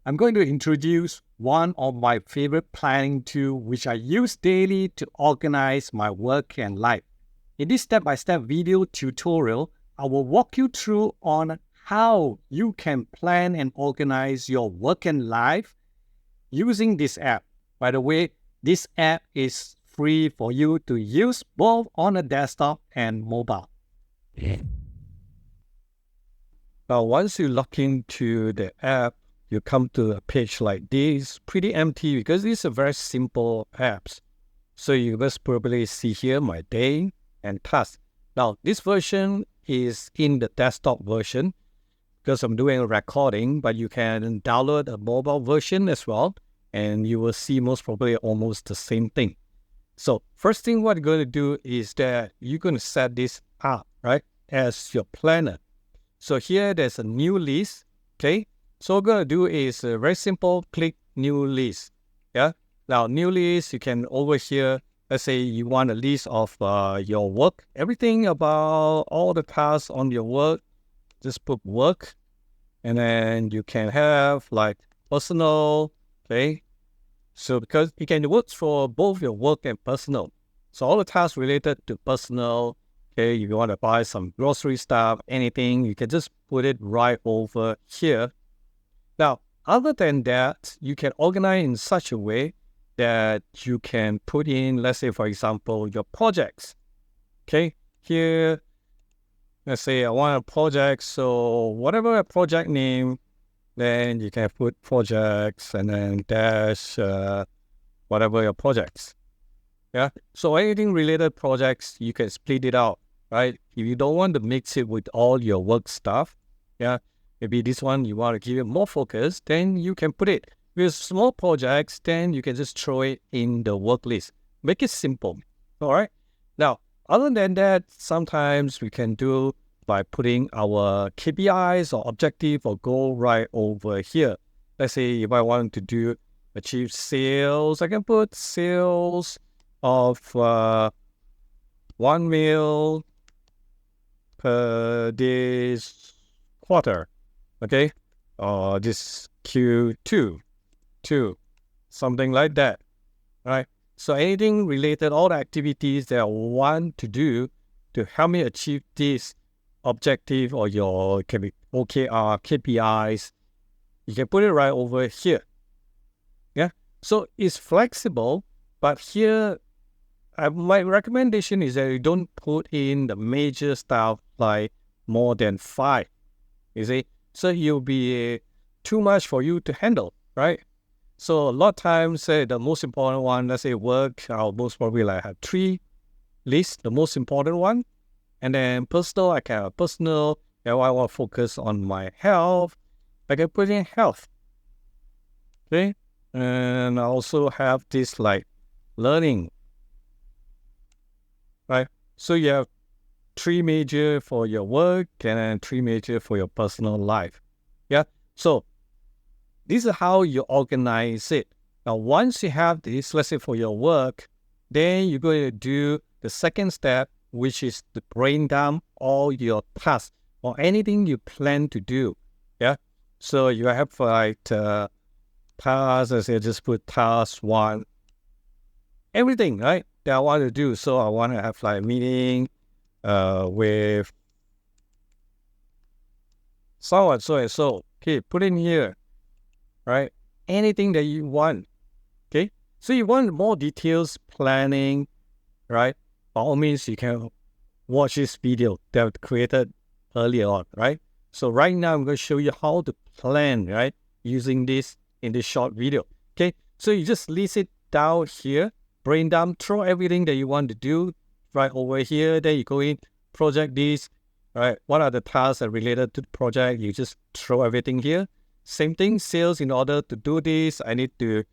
I'm going to introduce one of my favorite planning tools which I use daily to organize my work and life. In this step-by-step video tutorial, I will walk you through on how you can plan and organize your work and life using this app. By the way, this app is free for you to use both on a desktop and mobile. Now, once you log into the app, you come to a page like this, pretty empty because these are very simple apps. So you must probably see here my day and task. Now, this version is in the desktop version because I'm doing a recording, but you can download a mobile version as well, and you will see most probably almost the same thing. So first thing what you're going to do is that you're going to set this up, right, as your planner. So here there's a new list, okay? So what we're going to do is very simple, click new list, yeah? Now, new list, you can over here, let's say you want a list of your work, everything about all the tasks on your work, just put work, and then you can have like personal, okay? So because it can work for both your work and personal. So all the tasks related to personal, okay, if you want to buy some grocery stuff, anything, you can just put it right over here. Now, other than that, you can organize in such a way that you can put in, let's say, for example, your projects. Okay, here, let's say I want a project, so whatever a project name, then you can put projects and then dash whatever your projects. Yeah, so anything related projects, you can split it out, right? If you don't want to mix it with all your work stuff, yeah, maybe this one you want to give it more focus, then you can put it. With small projects, then you can just throw it in the work list. Make it simple, all right? Now, other than that, sometimes we can do by putting our KPIs or objective or goal right over here. Let's say if I want to achieve sales, I can put sales of 1 mil per this quarter, okay? Or this Q2, something like that, right? So anything related, all the activities that I want to do to help me achieve this objective or your OKR, KPIs, you can put it right over here. Yeah, so it's flexible, but here my recommendation is that you don't put in the major stuff like more than 5. You see, so it'll be too much for you to handle, right? So a lot of times, say the most important one, let's say work, I'll most probably like have 3 lists, the most important one. And then personal, I can have personal. If I want to focus on my health, I can put in health. Okay. And I also have this like learning. Right. So you have 3 major for your work and then 3 major for your personal life. Yeah. So this is how you organize it. Now, once you have this, let's say for your work, then you're going to do the second step, which is to break down all your tasks or anything you plan to do. Yeah. So you have like tasks, let's say just put task 1, everything, right, that I want to do. So I want to have like a meeting with someone, so and so. Okay, put in here, right? Anything that you want. Okay. So you want more details planning, right? By all means, you can watch this video that I created earlier on, right? So right now, I'm going to show you how to plan, right? Using this in this short video, okay? So you just list it down here, brain dump, throw everything that you want to do right over here. Then you go in, project this, right? What are the tasks that are related to the project? You just throw everything here. Same thing, sales. In order to do this, I need to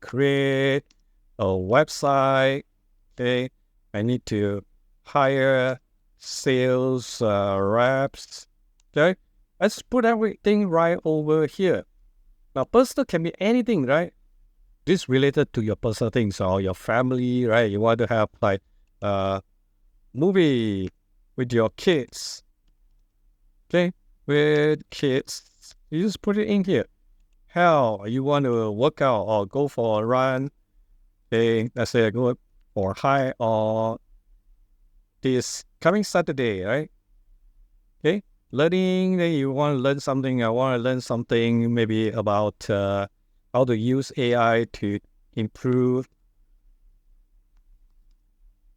create a website, okay? I need to hire sales reps, okay? Let's put everything right over here. Now, personal can be anything, right? This related to your personal things or your family, right? You want to have like movie with your kids, okay? With kids, you just put it in here. Hell, you want to work out or go for a run, okay, let's say I go for a hike or this coming Saturday, right? Okay, learning, then you want to learn something. I want to learn something maybe about how to use AI to improve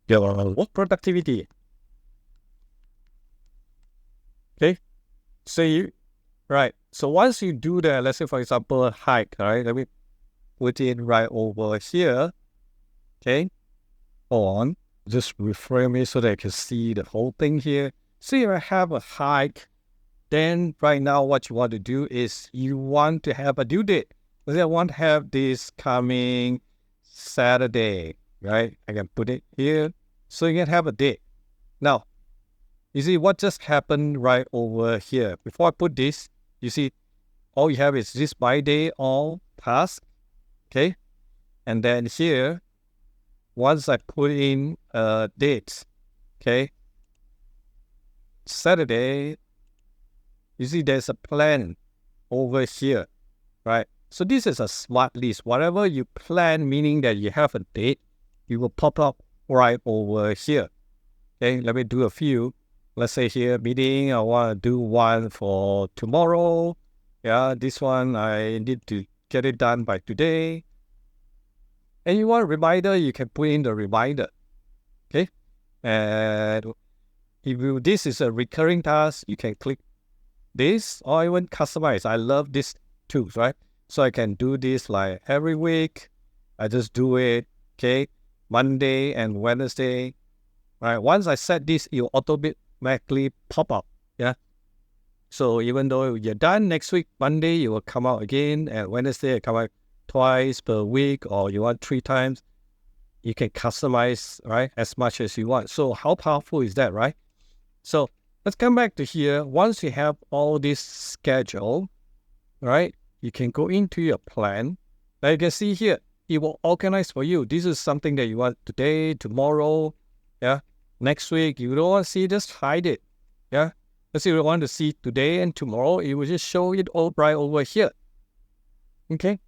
your work productivity. Okay, so right. So once you do that, let's say for example, a hike, right? Let me put it right over here. Okay, on. Just reframe it so that I can see the whole thing here. So if I have a hike, then right now what you want to do is you want to have a due date. Let's say I want to have this coming Saturday, right? I can put it here. So you can have a date. Now, you see what just happened right over here. Before I put this, you see all you have is this by day all task. Okay. And then here, once I put in dates, okay, Saturday, you see there's a plan over here, right? So this is a smart list. Whatever you plan, meaning that you have a date, it will pop up right over here. Okay, let me do a few. Let's say here, meeting, I want to do one for tomorrow. Yeah, this one, I need to get it done by today. And you want a reminder, you can put in the reminder. Okay, and if this is a recurring task, you can click this or even customize. I love this too, right? So I can do this like every week. I just do it, okay, Monday and Wednesday, right? Once I set this, it will automatically pop up, yeah? So even though you're done next week, Monday, it will come out again, and Wednesday, it come out twice per week, or you want 3 times. You can customize, right, as much as you want. So how powerful is that, right? So let's come back to here. Once you have all this schedule, right, you can go into your plan. Now you can see here, it will organize for you. This is something that you want today, tomorrow, yeah, next week. You don't want to see, just hide it, yeah. Let's say you want to see today and tomorrow, it will just show it all right over here. Okay.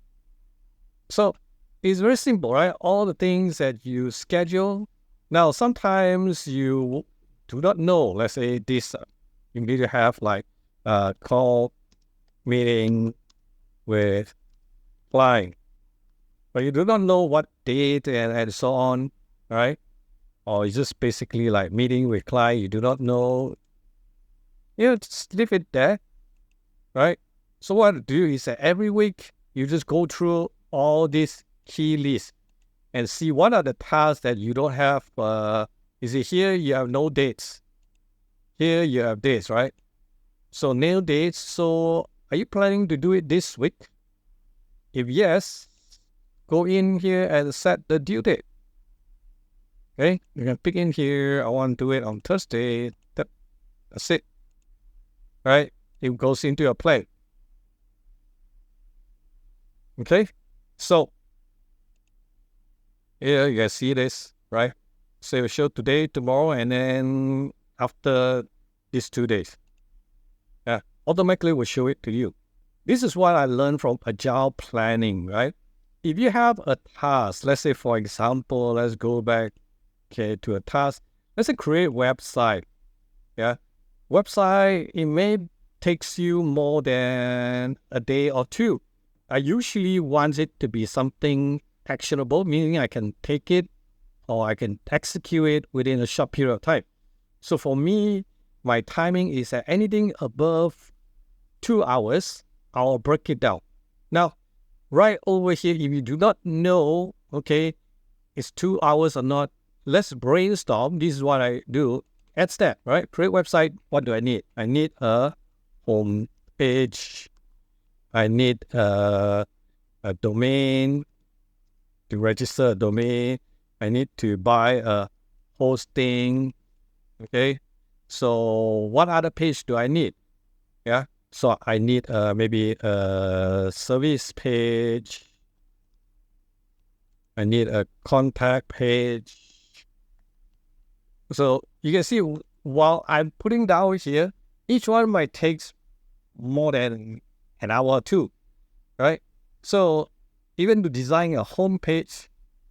So it's very simple, right? All the things that you schedule. Now, sometimes you do not know, let's say this, you need to have like a call meeting with client, but you do not know what date and so on, right? Or it's just basically like meeting with client, you do not know, just leave it there, right? So what I do is that every week, you just go through all these key lists and see what are the tasks that you don't have. You see here, you have no dates. Here you have dates, right? So no dates. So are you planning to do it this week? If yes, go in here and set the due date. Okay, you can pick in here. I want to do it on Thursday. That's it. Right? It goes into your plan. Okay, so here you can see this, right? So it show today, tomorrow, and then after these 2 days. Yeah, automatically will show it to you. This is what I learned from agile planning, right? If you have a task, let's say for example, let's go back to a task. Let's say create website. Yeah, website, it may takes you more than a day or 2. I usually want it to be something actionable, meaning I can take it or I can execute it within a short period of time. So for me, my timing is at anything above 2 hours, I'll break it down. Now, right over here, if you do not know, okay, it's 2 hours or not, let's brainstorm. This is what I do. Add step, right? Create website. What do I need? I need a home page. I need a domain to register a domain. I need to buy a hosting. Okay. So what other page do I need? Yeah. So I need maybe a service page. I need a contact page. So you can see while I'm putting down here, each one might take more than an hour or 2. right? So even to design a home page,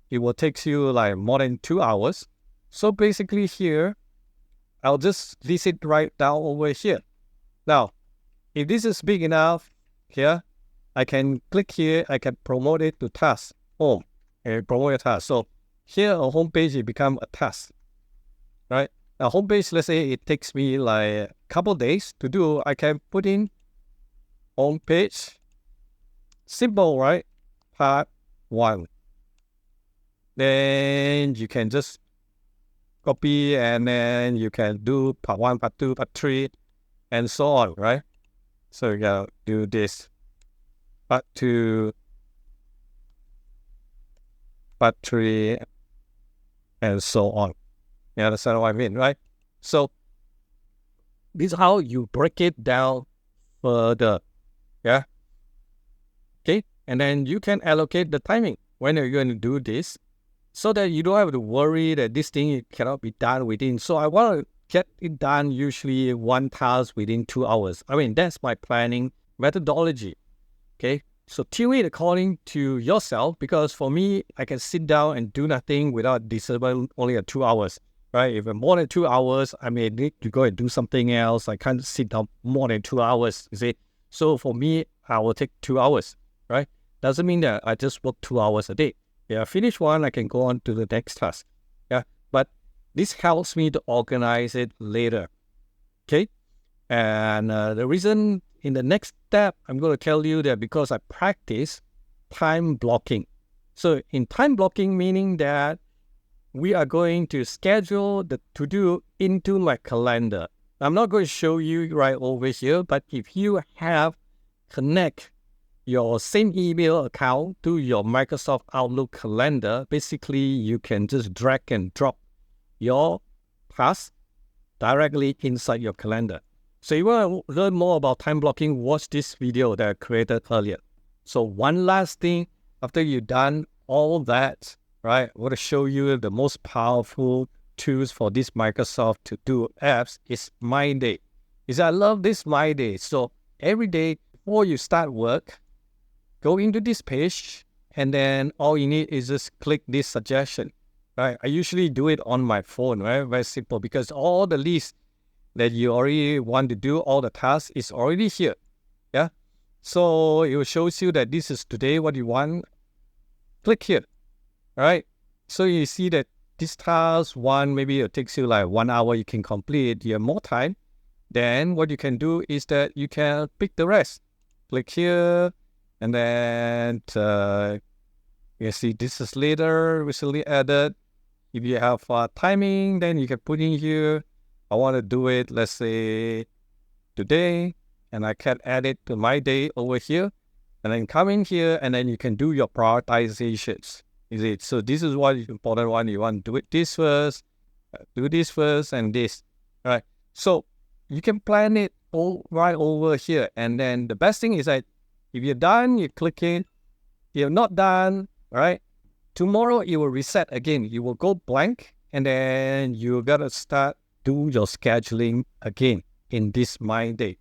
it will take you like more than 2 hours. So basically here, I'll just list it right down over here. Now, if this is big enough here, I can click here, I can promote it to task, home, and promote a task. So here a home page, it become a task, right? Now home page, let's say it takes me like a couple days to do, I can put in home page, simple, right? Part 1. Then you can just copy and then you can do part 1, part 2, part 3, and so on, right? So you gotta do this, part 2, part 3, and so on. You understand what I mean, right? So this is how you break it down further, yeah? Okay, and then you can allocate the timing when you're going to do this so that you don't have to worry that this thing cannot be done within. So I want to get it done usually one task within 2 hours. I mean, that's my planning methodology, okay? So tune it according to yourself, because for me, I can sit down and do nothing without disturbing only at 2 hours, right? If more than 2 hours, I may need to go and do something else. I can't sit down more than 2 hours, you see? So for me, I will take 2 hours, right? Doesn't mean that I just work 2 hours a day. Yeah, finish one, I can go on to the next task. Yeah, but this helps me to organize it later, okay? And the reason in the next step, I'm going to tell you that because I practice time blocking. So in time blocking, meaning that we are going to schedule the to-do into my calendar. I'm not going to show you right over here, but if you have connect your same email account to your Microsoft Outlook calendar, basically you can just drag and drop your task directly inside your calendar. So you want to learn more about time blocking, watch this video that I created earlier. So one last thing, after you've done all that, right, I want to show you the most powerful tools for this Microsoft to do apps is My Day. I love this My Day. So every day before you start work, go into this page, and then all you need is just click this suggestion, right? I usually do it on my phone, right? Very simple, because all the lists that you already want to do, all the tasks is already here, yeah? So it shows you that this is today what you want. Click here, all right? So you see that this task one, maybe it takes you like 1 hour, you can complete, you have more time. Then what you can do is that you can pick the rest. Click here, and then you see this is later, recently added. If you have timing, then you can put in here, I want to do it, let's say, today, and I can add it to My Day over here, and then come in here, and then you can do your prioritizations. Is it? So this is what is important one. You want to do it this first, do this first, and this, right? So you can plan it all right over here, and then the best thing is that if you're done, you click it. If you're not done, right? Tomorrow it will reset again. You will go blank, and then you gotta start do your scheduling again in this My Day.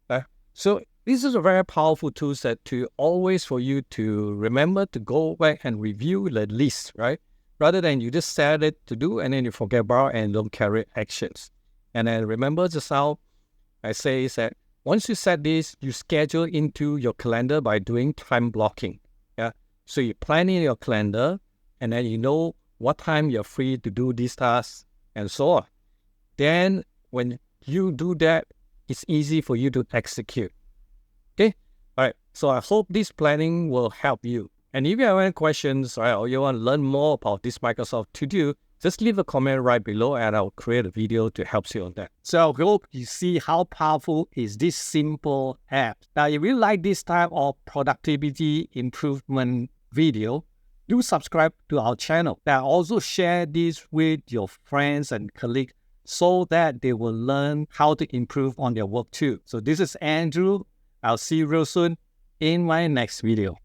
Right? So this is a very powerful tool set to always for you to remember to go back and review the list, right? Rather than you just set it to do and then you forget about and don't carry actions. And then remember just how I say is that once you set this, you schedule into your calendar by doing time blocking. Yeah. So you plan in your calendar, and then you know what time you're free to do these tasks and so on. Then when you do that, it's easy for you to execute. Okay. All right. So I hope this planning will help you. And if you have any questions, right, or you want to learn more about this Microsoft To Do, just leave a comment right below and I'll create a video to help you on that. So I hope you see how powerful is this simple app. Now, if you like this type of productivity improvement video, do subscribe to our channel. Now, also share this with your friends and colleagues so that they will learn how to improve on their work too. So this is Andrew. I'll see you real soon in my next video.